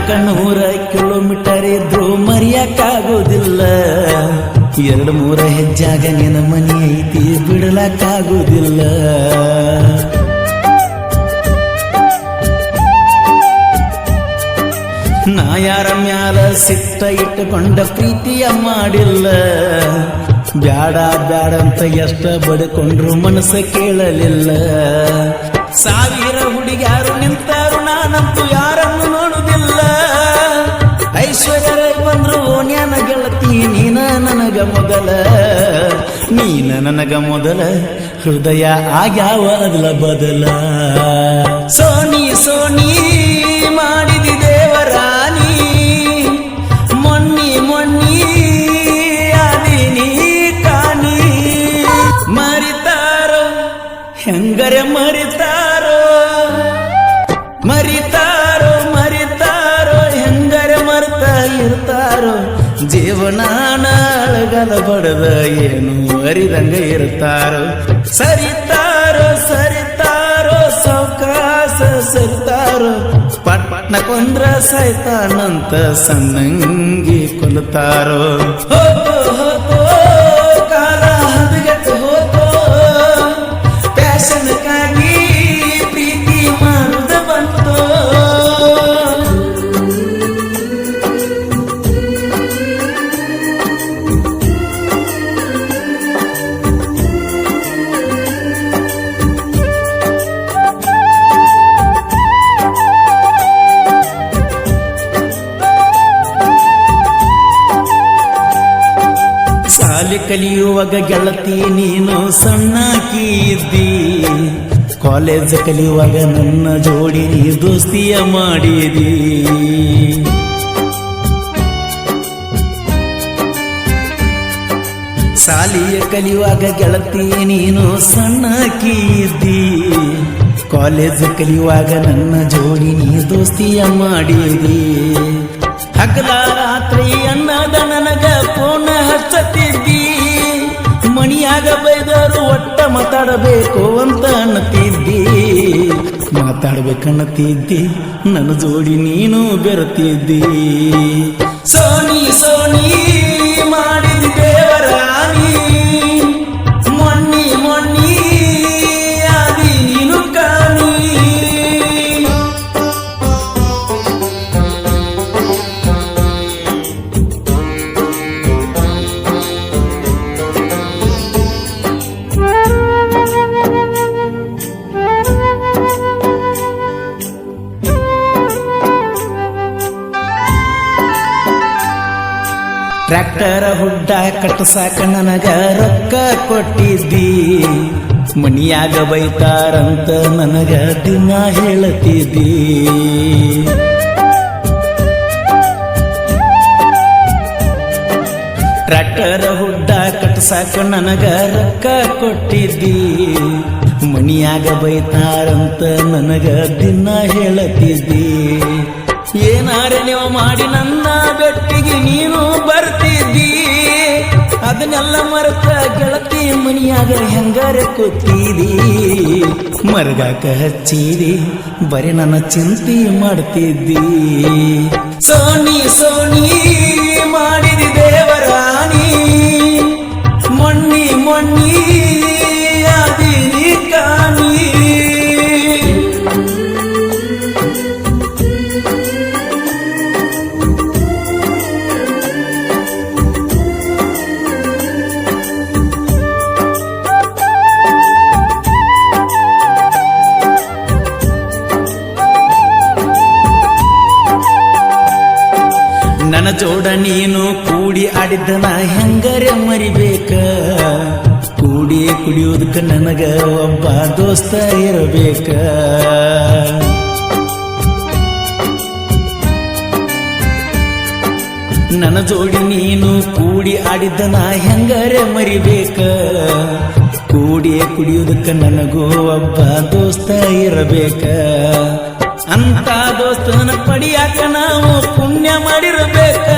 400 kilometre ಇದ್ರು ಮರೆಯಕ್ಕಾಗೋದಿಲ್ಲ. 2-3 ಹೆಜ್ಜಾಗ ನಿನ್ನ ಮನೆ ಐತಿ ಬಿಡಲಕ್ಕಾಗೋದಿಲ್ಲ. ನಾ ಯಾರ ಮ್ಯಾಲ ಸಿಟ್ಟ ಇಟ್ಟುಕೊಂಡ ಪ್ರೀತಿಯ ಮಾಡಿಲ್ಲ. ಬ್ಯಾಡ ಬ್ಯಾಡ ಅಂತ ಎಷ್ಟ ಬಡ್ಕೊಂಡ್ರು ಮನಸ್ಸ ಕೇಳಲಿಲ್ಲ. 1000 ಹುಡುಗ್ಯಾರು ನಿಂತಾರು ನಾನಂತೂ ಯಾರನ್ನು ನೋಡುದಿಲ್ಲ. ಐಶ್ವರ್ಯ ರೈ ಬಂದ್ರು ಓನ್ಯಾನ ಗೆಳತಿ ನೀನ ನನಗ ಮೊದಲ. ನೀನ ನನಗ ಮೊದಲ ಹೃದಯ ಆಗ್ಯಾವ ಅದಲ ಬದಲ. ಸೋನಿ ಸೋನಿ ಮಾಡಿದಿ ದೇವರಾಣಿ, ಮೊನ್ನಿ ಮೊನ್ನಿ ಆದಿನಿ ಕಾಣಿ. ಮರಿತಾರೋ ಹೆಂಗರೆ ಮರಿತಾರೋ, ಮರಿತಾರೋ ಮರಿತಾರೋ ಹೆಂಗರೆ ಮರ್ತ ಇರ್ತಾರೋ. ಜೀವನಾನ ಅಳಗಲ ಬಡದ ಏನು ಅರಿದಂಗ ಇರ್ತಾರೋ. ಸರಿತಾರೋ ಸರಿತಾರೋ ಸೌಕಾಸ ಸರಿತಾರೋ. ಪಟ್ನ ಕೊಂದ್ರ ಸೈತಾನಂತ ಸಣ್ಣಂಗಿ ಕೊಲ್ತಾರೋ. ಹೋತೋ ಹೋತೋ ಕಾಲ ಹದಗೆಟ್ಟು ಹೋತೋ, ಪ್ಯಾಶನ್ಕಾಗಿ ಪ್ರೀತಿ ಮಾಡುದ ಬಂತೋ. ಶಾಲೆ ಕಲಿಯುವಾಗ ಗೆಳತಿ ನೀನು ಸಣ್ಣಾಕಿ ಇದ್ದಿ. ಕಾಲೇಜ್ ಕಲಿಯುವಾಗ ನನ್ನ ಜೋಡಿ ನೀ ದೋಸ್ತಿಯ ಮಾಡಿದಿ. ಶಾಲೆಯ ಕಲಿಯುವಾಗ ಗೆಳತಿ ನೀನು ಸಣ್ಣಾಕಿ ಇದ್ದಿ. ಕಾಲೇಜ್ ಕಲಿಯುವಾಗ ನನ್ನ ಜೋಡಿ ನೀ ದೋಸ್ತಿಯ ಮಾಡಿದಿ. ಹಗಲ ರಾತ್ರಿ ಅನ್ನದ ನನಗ ಫೋನ್ ಹಚ್ಚತಿದ್ದಿ. ಮಣಿಯಾಗ ಬೈದರು ಒಟ್ಟ ಮಾತಾಡಬೇಕು ಅಂತ ಅನ್ನತಿದ್ದಿ. ಮಾತಾಡ್ಬೇಕನ್ನತಿದ್ದಿ ನನ್ನ ಜೋಡಿ ನೀನು ಬೆರತಿದ್ದಿ. ಸೋನಿ ಸೋನಿ ಮಾಡಿದಿ ದೇವರಾಣಿ, ಮೊನ್ನಿ ಮೊನ್ನಿ ಆದಿ ನೀನು ಕಾಣಿ. ಟ್ರ್ಯಾಕ್ಟರ ಹುಡ್ಡ ಕಟ್ಟಸಾಕ ನನಗ ರೊಕ್ಕ ಕೊಟ್ಟಿದ್ದಿ. ಮನಿಯಾಗ ಬೈತಾರಂತ ನನಗ ದಿನ ಹೇಳತಿದ್ದಿ. ಟ್ರ್ಯಾಕ್ಟರ ಹುಡ್ಡ ಕಟ್ಟಸಾಕ ನನಗ ರೊಕ್ಕ ಕೊಟ್ಟಿದ್ದಿ. ಮನಿಯಾಗ ಬೈತಾರಂತ ನನಗ ದಿನ ಹೇಳತಿದ್ದಿ. ಏನಾರೆ ನೀವು ಮಾಡಿ ನನ್ನ ಬೆಟ್ಟಿಗೆ ನೀನು ಬರ್ತಿದ್ದಿ. ಅದನ್ನೆಲ್ಲ ಮರೆತ ಗೆಳತಿ ಮನಿಯಾಗ ಹೆಂಗಾರ ಕೂತಿದಿ. ಮರಗಾಕ ಹಚ್ಚಿದಿ ಬರೀ ನನ್ನ ಚಿಂತೆ ಮಾಡ್ತಿದ್ದಿ. ಸೋನಿ ಸೋನಿ ಮಾಡಿದಿ ದೇವರಾಣಿ, ಮೊನ್ನಿ ಮೊನ್ನಿ ಆದಿನಿ ಕಾಣಿ. ನನ್ನ ಜೋಡ ನೀನು ಕೂಡಿ ಆಡಿದ್ದನ ಹೆಂಗರೆ ಮರಿಬೇಕ. ಕೂಡಿ ಕುಡಿಯೋದಕ್ಕೆ ನನಗ ಒಬ್ಬ ದೋಸ್ತ ಇರಬೇಕ. ನನ್ನ ಜೋಡಿ ನೀನು ಕೂಡಿ ಆಡಿದ್ದನ ಹೆಂಗರೆ ಮರಿಬೇಕ. ಕೂಡಿ ಕುಡಿಯೋದಕ್ಕೆ ನನಗೂ ಒಬ್ಬ ದೋಸ್ತ ಇರಬೇಕ. ಅಂತ ದೋಸ್ತನ ಪಡಿಯಾಕ ನಾವು ಪುಣ್ಯ ಮಾಡಿರಬೇಕ.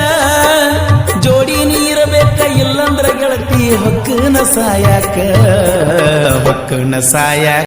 ಜೋಡಿ ನೀರಬೇಕ, ಇಲ್ಲಂದ್ರ ಗೆಳತಿ ಹೊಕ್ಕನ ಸಾಯಾಕ, ಹೊಕ್ಕನ ಸಾಯಾಕ.